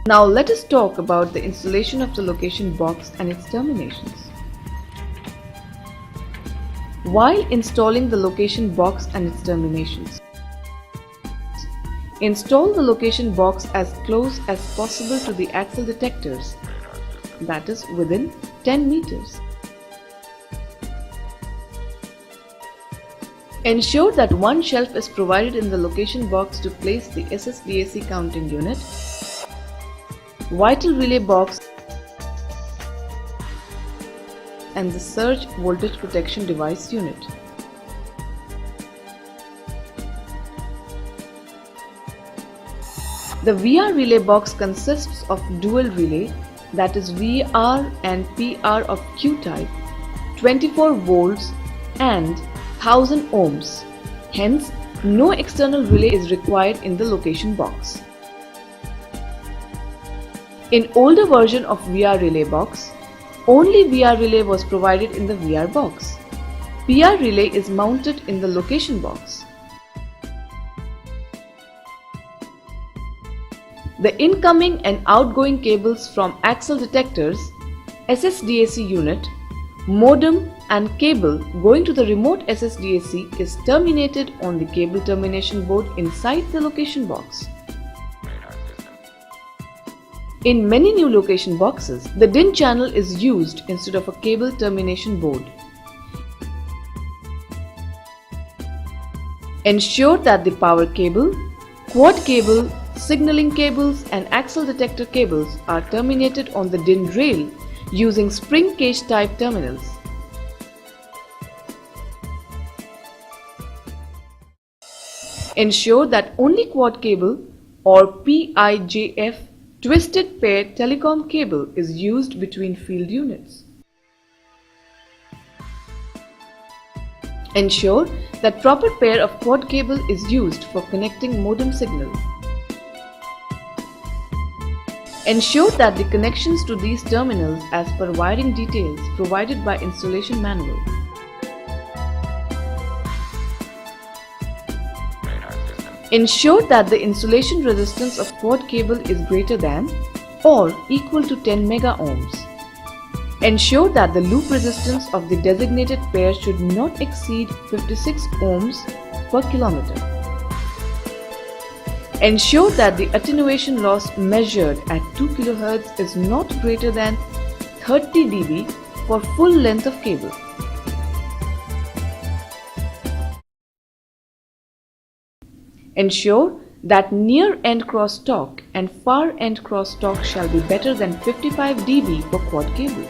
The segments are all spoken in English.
Now let us talk about the installation of the location box and its terminations. While installing the location box and its terminations, install the location box as close as possible to the axle detectors, that is within 10 meters. Ensure that one shelf is provided in the location box to place the SSDAC counting unit, vital relay box and the surge voltage protection device unit. The VR relay box consists of dual relay, that is VR and PR of Q type, 24 volts and 1000 ohms. Hence, no external relay is required in the location box. In older version of VR relay box, only VR relay was provided in the VR box. PR relay is mounted in the location box. The incoming and outgoing cables from axle detectors, SSDAC unit, modem and cable going to the remote SSDAC is terminated on the cable termination board inside the location box. In many new location boxes, the DIN channel is used instead of a cable termination board. Ensure that the power cable, quad cable, signaling cables and axle detector cables are terminated on the DIN rail using spring cage type terminals. Ensure that only quad cable or PIJF twisted pair telecom cable is used between field units. Ensure that proper pair of quad cable is used for connecting modem signal. Ensure that the connections to these terminals as per wiring details provided by installation manual. Ensure that the insulation resistance of quad cable is greater than or equal to 10 mega ohms. Ensure that the loop resistance of the designated pair should not exceed 56 ohms per kilometer. Ensure that the attenuation loss measured at 2 kHz is not greater than 30 dB for full length of cable. Ensure that near end crosstalk and far end crosstalk shall be better than 55 dB for quad cable.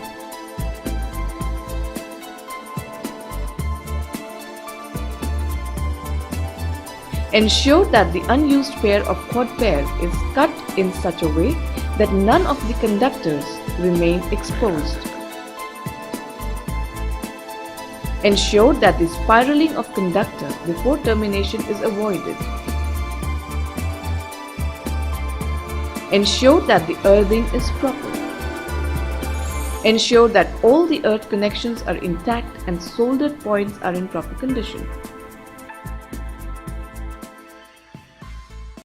Ensure that the unused pair of quad pair is cut in such a way that none of the conductors remain exposed. Ensure that the spiraling of conductor before termination is avoided. Ensure that the earthing is proper. Ensure that all the earth connections are intact and soldered points are in proper condition.